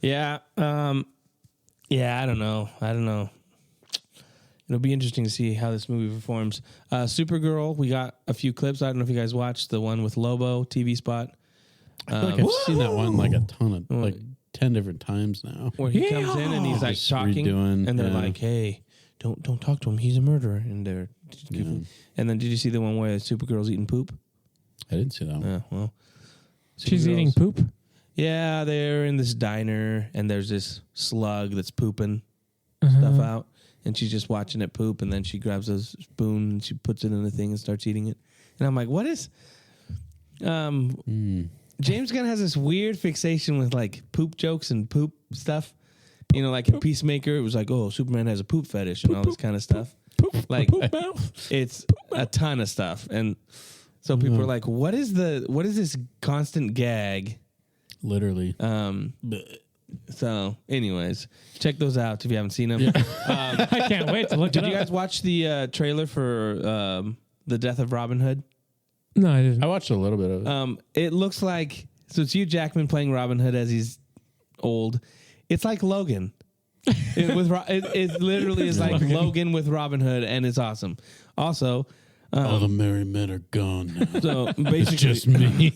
Yeah. Yeah, I don't know. It'll be interesting to see how this movie performs. Supergirl, we got a few clips. I don't know if you guys watched the one with Lobo TV spot. I feel like I've seen that one like a ton of, like 10 different times now. Where he comes in and he's like Just talking, redoing, and they're yeah. like, "Hey, don't talk to him. He's a murderer." And they're, and then did you see the one where Supergirl's eating poop? I didn't see that one. Yeah, well, She's eating Supergirl's- poop. Yeah, they're in this diner, and there's this slug that's pooping Uh-huh. stuff out, and she's just watching it poop, and then she grabs a spoon and she puts it in the thing and starts eating it. And I'm like, what is? James Gunn has this weird fixation with like poop jokes and poop stuff. You know, like in Peacemaker, it was like, oh, Superman has a poop fetish and all this kind of stuff. Like, Poop mouth. it's a ton of stuff. And So people are like, what is this constant gag? Literally. So anyways, check those out if you haven't seen them. Yeah. I can't wait to look Did it you up. guys watch the trailer for The Death of Robin Hood? No, I didn't. I watched a little bit of it. It looks like, so it's Hugh Jackman playing Robin Hood as he's old. It's like Logan. It literally is like Logan with Robin Hood, and it's awesome. Also, all the merry men are gone now. so basically, It's just me.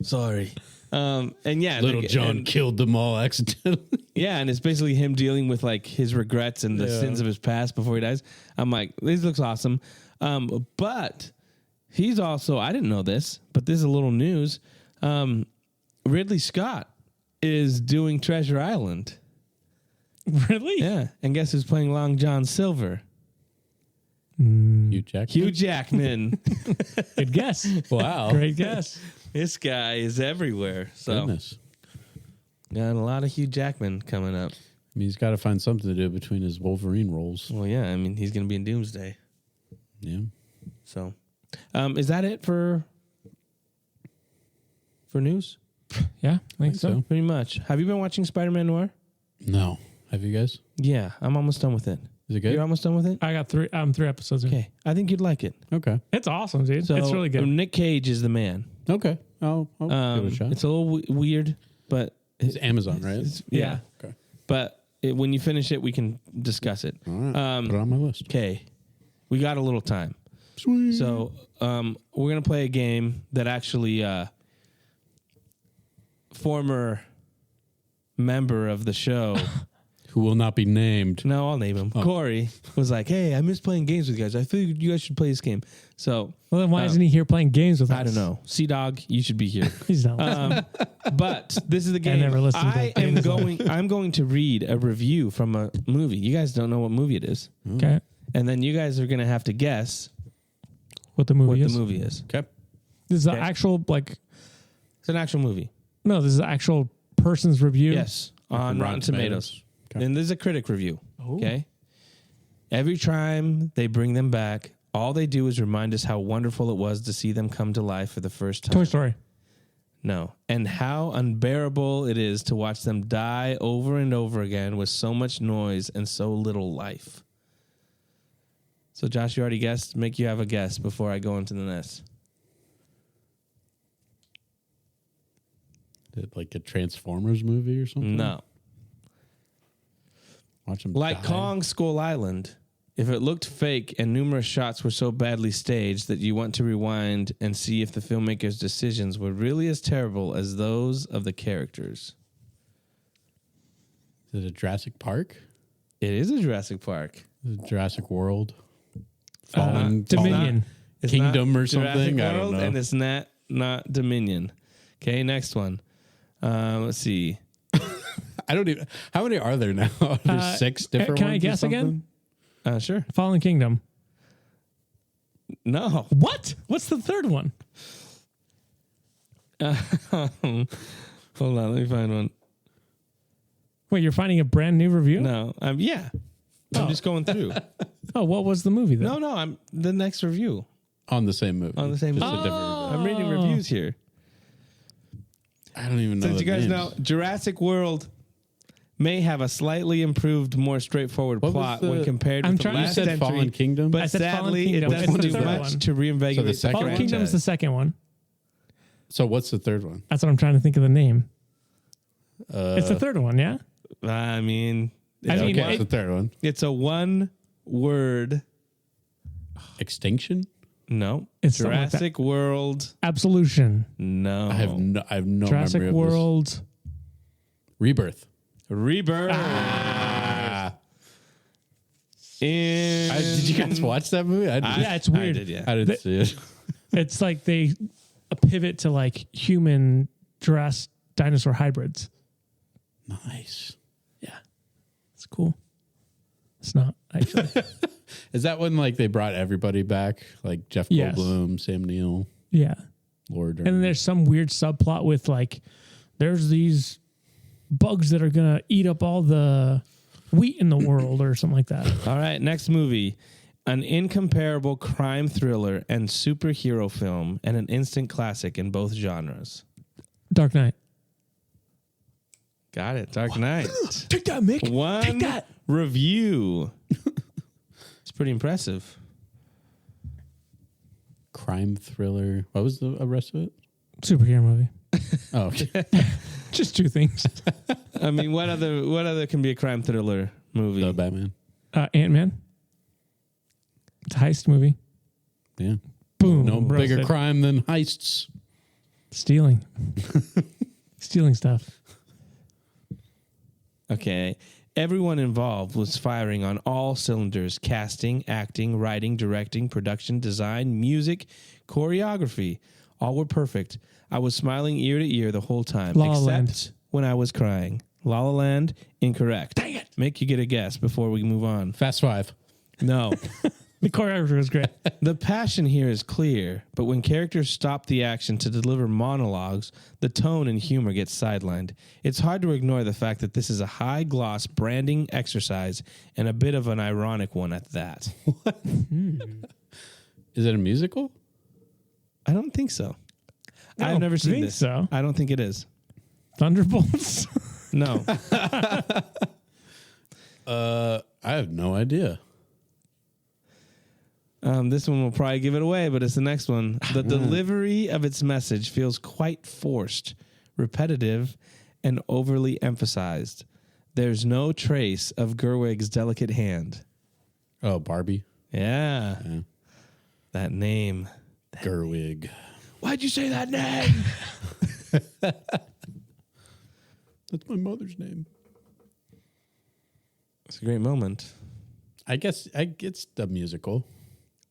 sorry. And yeah, Little John killed them all accidentally. Yeah, and it's basically him dealing with like his regrets and the sins of his past before he dies. I'm like, this looks awesome. But he's also, I didn't know this, but this is a little news. Ridley Scott is doing Treasure Island. Really? Yeah, and guess who's playing Long John Silver? Hugh Jackman. Hugh Jackman. Good guess. Wow. Great guess. This guy is everywhere. So Goodness. got a lot of Hugh Jackman coming up. I mean, he's got to find something to do between his Wolverine roles. Well, yeah, I mean, he's going to be in Doomsday. Yeah. So, is that it for news? Yeah, I think so. Pretty much. Have you been watching Spider-Man Noir? No. Have you guys? Yeah, I'm almost done with it. Is it good? You're almost done with it? I got three episodes in. Okay, I think you'd like it. Okay. It's awesome, dude. So It's really good. Nick Cage is the man. Okay. I'll give it a shot. It's a little weird, but It's Amazon, right? yeah. Okay. But when you finish it, we can discuss it. All right. Put it on my list. Okay, we got a little time. Sweet. So we're gonna play a game that actually former member of the show. Who will not be named. No, I'll name him. Corey was like, "Hey, I miss playing games with you guys. I figured you guys should play this game." So, Well, then why isn't he here playing games with us? I don't know. Sea Dog, you should be here. He's not. But this is the game. never listened to games. I'm going to read a review from a movie. You guys don't know what movie it is, Okay. and then you guys are going to have to guess What the movie what is. the movie is. Okay. This is Okay. an actual, like, It's an actual movie. no, this is an actual person's review. Yes, on Rotten Tomatoes. Okay. And this is a critic review. Oh. Okay. Every time they bring them back, all they do is remind us how wonderful it was to see them come to life for the first time. Toy Story. No. And how unbearable it is to watch them die over and over again with so much noise and so little life. So, Josh, you already guessed. Make you have a guess before I go into the next. Is it like a Transformers movie or something? No. Watch him Like die. Kong Skull Island, if it looked fake and numerous shots were so badly staged that you want to rewind and see if the filmmaker's decisions were really as terrible as those of the characters. Is it a Jurassic Park? It is a Jurassic Park. Is it Jurassic World? Fallen Dominion. It's Kingdom not or something? Jurassic I don't World, know. And it's not Dominion. Okay, next one. Let's see. I don't even. How many are there now? There's 6 different can I ones. or guess again? something? Sure. Fallen Kingdom. No. What? What's the third one? Hold on, let me find one. Wait, you're finding a brand new review? No. Yeah. I'm just going through. Oh, what was the movie then? No, I'm the next review. On the same movie. On the same Just movie. a different I'm reading reviews here. I don't even know. Since the you guys names. know, Jurassic World may have a slightly improved, more straightforward What was plot the- when compared I'm with the trying- You last said entry. Fallen Kingdom? But I said Fallen sadly, Kingdom. it What's doesn't the do third much one? to reinvigorate So the second Fallen one? Kingdom is the second one. So what's the third one? That's what I'm trying to think of the name. It's the third one, yeah? I mean, I mean, Okay, it's the third one. it's a one-word. Extinction? No. It's something like that. Jurassic World. Absolution. No. I have no Jurassic memory of World. this. Rebirth. Rebirth. Did you guys watch that movie? I didn't. Yeah, it's weird. I did, yeah. I didn't see it. It's like they pivot to like human Jurassic dinosaur hybrids. Nice. Yeah. It's cool. It's not, actually. Is that when like they brought everybody back? Like Jeff Yes. Goldblum, Sam Neill, Yeah. Lord. And then there's some weird subplot with like, there's these bugs that are going to eat up all the wheat in the world or something like that. All right, next movie. An incomparable crime thriller and superhero film, and an instant classic in both genres. Dark Knight. Got it. Dark Knight. Take that, Mick. One Take that. review. It's pretty impressive. Crime thriller. What was the rest of it? Superhero movie. Oh, okay. Just two things. I mean, what other can be a crime thriller movie? The Batman. Ant-Man. It's a heist movie. Yeah. Boom. No roasted. bigger crime than heists. Stealing. Stealing stuff. Okay. Everyone involved was firing on all cylinders: casting, acting, writing, directing, production, design, music, choreography. All were perfect. I was smiling ear to ear the whole time, La La except Land. when I was crying. La La Land, incorrect. Dang it. Make you get a guess before we move on. Fast Five. No. The choreography was great. The passion here is clear, but when characters stop the action to deliver monologues, the tone and humor get sidelined. It's hard to ignore the fact that this is a high-gloss branding exercise and a bit of an ironic one at that. Is it a musical? I don't think so. I I've don't never seen think this. so. I don't think it is. Thunderbolts. No. I have no idea. This one will probably give it away, but it's the next one. The delivery of its message feels quite forced, repetitive, and overly emphasized. There's no trace of Gerwig's delicate hand. Oh, Barbie. Yeah. Yeah. That name. Gerwig. Why'd you say that name? That's my mother's name. It's a great moment. I guess it's the musical.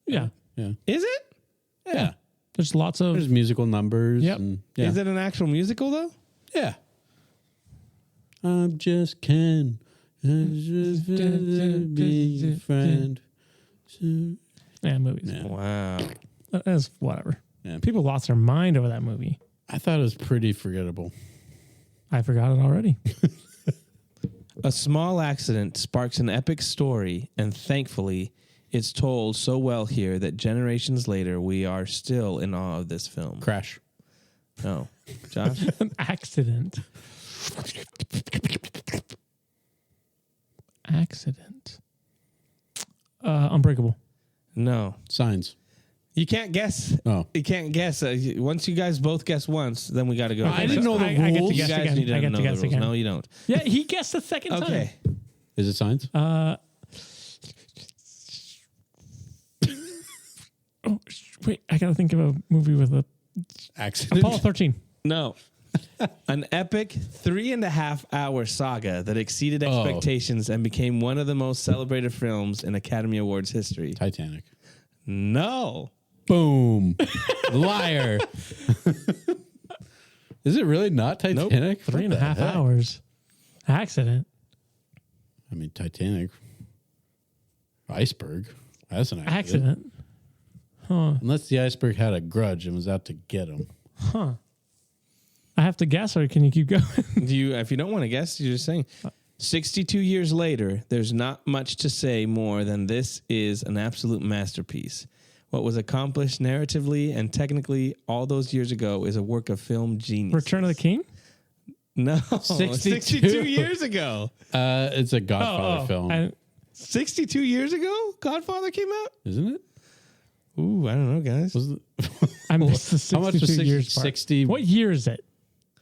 Yeah. Yeah. Is it? Yeah. There's lots of. There's musical numbers. Yep. And, yeah. Is it an actual musical, though? Yeah. I'm just Ken. I'm just be a friend. Yeah, movies. Yeah. Wow. That's whatever. Yeah. People lost their mind over that movie. I thought it was pretty forgettable. I forgot it already. A small accident sparks an epic story, and thankfully, it's told so well here that generations later, we are still in awe of this film. Crash. No. Josh? An accident. Accident. Unbreakable. No. Signs. You can't guess. Oh. You can't guess. Once you guys both guess once, then we got to go. I didn't know the I get to rules. You guess guys again. need I to get know to the guess rules. again. No, you don't. Yeah, he guessed the second Okay. Is it signs? time. Oh, wait, I gotta think of a movie with a Accident. Apollo 13. No. An epic 3.5 hour saga that exceeded expectations and became one of the most celebrated films in Academy Awards history. Titanic. No. Boom. Liar. Is it really not Titanic? What 3.5 the heck? hours. Accident. I mean, Titanic. Iceberg. That's an accident. Accident. Huh. Unless the iceberg had a grudge and was out to get him. Huh. I have to guess, or can you keep going? If you don't want to guess, you're just saying. 62 years later, there's not much to say more than this is an absolute masterpiece. What was accomplished narratively and technically all those years ago is a work of film genius. Return of the King? No, 62. 62 years ago. It's a Godfather film. 62 years ago, Godfather came out? Isn't it? Ooh, I don't know, guys. Was it? I missed the 62 How much was years part. 60? What year is it?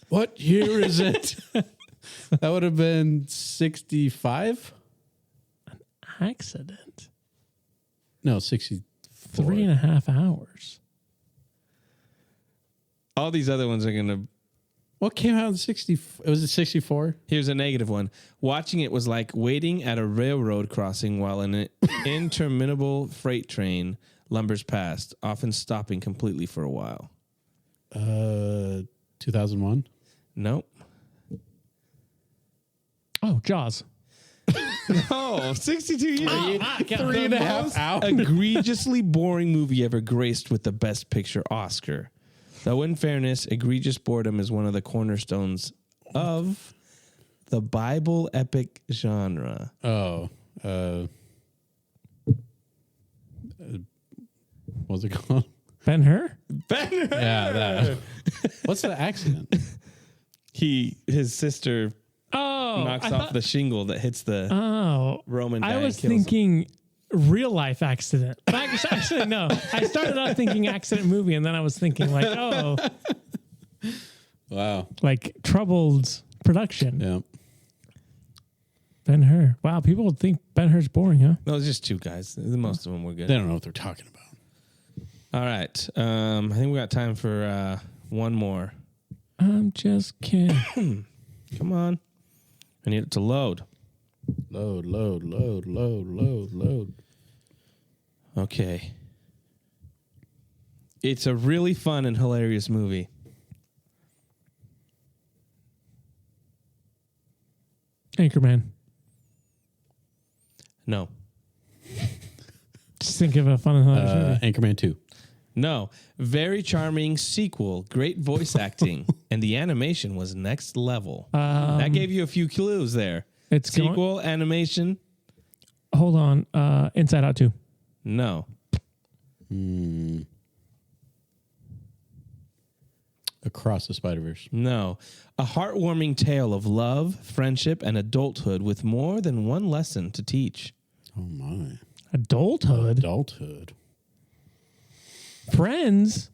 What year is it? That would have been 65? Accident. No, 64. 3.5 hours. All these other ones are going to... What came out in 60? Was it 64? Here's a negative one. Watching it was like waiting at a railroad crossing while an interminable freight train lumbers past, often stopping completely for a while. 2001? Nope. Oh, Jaws. No, 62 years. 3.5 hours? Egregiously boring movie ever graced with the Best Picture Oscar. Though in fairness, egregious boredom is one of the cornerstones of the Bible epic genre. Oh. What's it called? Ben-Hur? Ben-Hur! Yeah, that. What's the accident? His sister Oh, knocks off the shingle that hits the Roman guy. I was and kills him. thinking real life accident. Actually, no. I started out thinking accident movie, and then I was thinking like, oh, Wow. like troubled production. Yeah. Ben-Hur. Wow, people would think Ben-Hur's boring, huh? No, it's just two guys. Most of them were good. They don't know what they're talking about. All right. I think we got time for one more. I'm just kidding. Come on. I need it to load. Load. Okay. It's a really fun and hilarious movie. Anchorman. No. Just think of a fun and hilarious movie. Anchorman 2. No. Very charming sequel. Great voice acting. And the animation was next level. That gave you a few clues there. It's Sequel, animation. Hold on. Inside Out 2. No. Across the Spider-Verse. No. A heartwarming tale of love, friendship, and adulthood with more than one lesson to teach. Oh, my. Adulthood. Friends.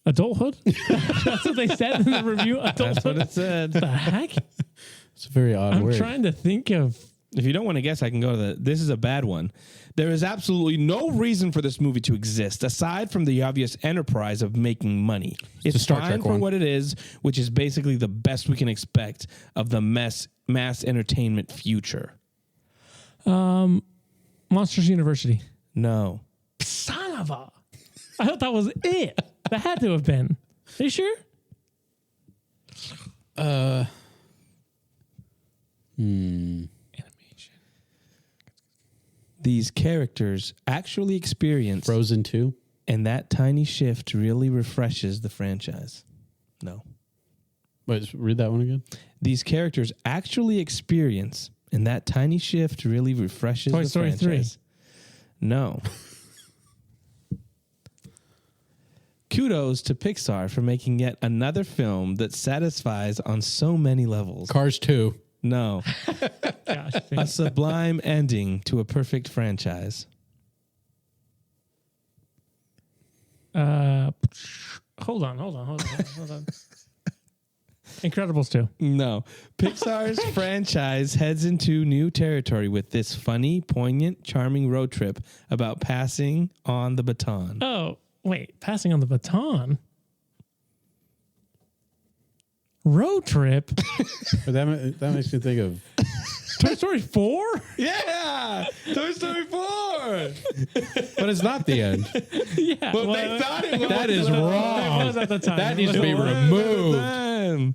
Adulthood? That's what they said in the review. Adulthood. That's what it said. The heck? It's a very odd word. I'm trying to think of. If you don't want to guess, I can go to this is a bad one. There is absolutely no reason for this movie to exist aside from the obvious enterprise of making money. It's a Star fine Trek for one. what it is, which is basically the best we can expect of the mass entertainment future. Monsters University. No. Son of a. I thought that was it. That had to have been. Are you sure? Animation. These characters actually experience Frozen 2. and that tiny shift really refreshes the franchise. No. Wait, read that one again. These characters actually experience, and that tiny shift really refreshes Toy the Story 3. franchise. No. Kudos to Pixar for making yet another film that satisfies on so many levels. Cars 2. No. Gosh. A sublime ending to a perfect franchise. Hold on. Incredibles 2. No. Pixar's franchise heads into new territory with this funny, poignant, charming road trip about passing on the baton. Oh, wait. Passing on the baton? Road trip? But that makes me think of Toy Story 4? Yeah! Toy Story 4! but it's not the end. Yeah. But they thought it was. That is It wrong. was at the time. That needs to be At the removed. time.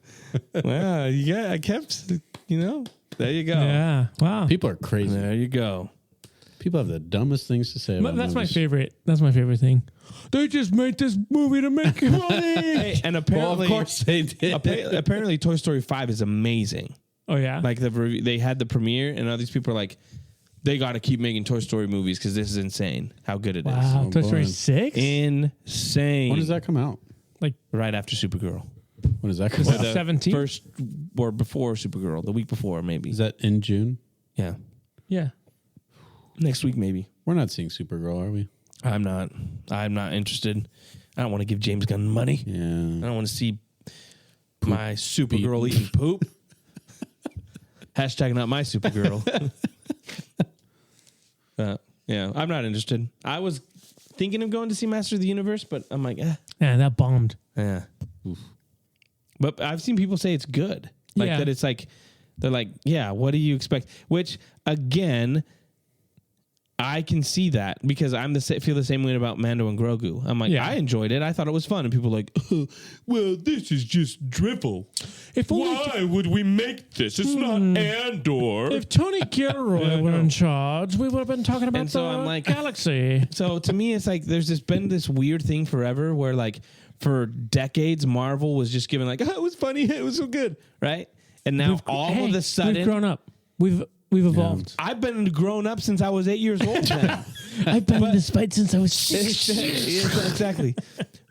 Wow. Yeah, I kept, there you go. Yeah. Wow. People are crazy. There you go. People have the dumbest things to say about That's my movies. favorite. That's my favorite thing. They just made this movie to make money. Hey, and Well, apparently, of course they did. apparently Toy Story 5 is amazing. Oh, yeah? Like they had the premiere, and all these people are like, they got to keep making Toy Story movies because this is insane how good it is. Wow. Oh, Toy Story boy. 6? Insane. When does that come out? Like Right after Supergirl. When does that come Was out? that 17? First or before Supergirl. The week before, maybe. Is that in June? Yeah. Yeah. Next week, maybe. We're not seeing Supergirl, are we? I'm not interested. I don't want to give James Gunn money. Yeah. I don't want to see my Supergirl eating poop. Hashtag not my Supergirl. Yeah, I'm not interested. I was thinking of going to see Master of the Universe, but I'm like, Yeah, that bombed. yeah. But I've seen people say it's good. Like Yeah. that it's like, they're like, yeah, what do you expect? Which, again, I can see that because feel the same way about Mando and Grogu. I'm like, Yeah. I enjoyed it. I thought it was fun. And people are like, well, this is just drivel. If only Why would we make this? It's not Andor. if Tony Gilroy were in charge, we would have been talking about And so the I'm like- galaxy. So to me, it's like been this weird thing forever where like for decades, Marvel was just giving like, oh, it was funny. It was so good. Right. And now all of a sudden, we've grown up. We've evolved. I've been grown up since I was 8 years old. I've been in this fight since I was 6. Exactly.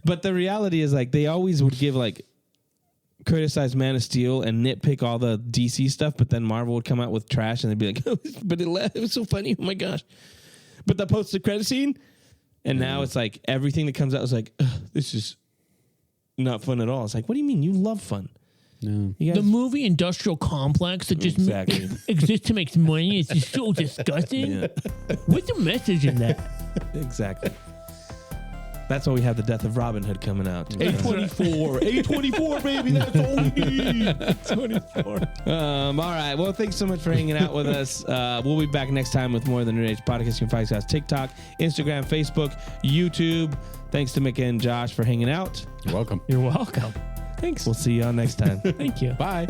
But the reality is, like, they always would give, like, criticize Man of Steel and nitpick all the DC stuff, but then Marvel would come out with trash and they'd be like, oh, but it was so funny. Oh my gosh. But the post-credit scene, and now it's like everything that comes out is like, this is not fun at all. It's like, what do you mean? You love fun. No. The movie industrial complex that just exists to make money is just so disgusting. Yeah. What's the message in that? Exactly. That's why we have the Death of Robin Hood coming out. A24. A24, baby. That's all we need. 24. All right. Well, thanks so much for hanging out with us. We'll be back next time with more than New Age Podcast. You can find us on TikTok, Instagram, Facebook, YouTube. Thanks to Mick and Josh for hanging out. You're welcome. You're welcome. Thanks. We'll see you all next time. Thank you. Bye.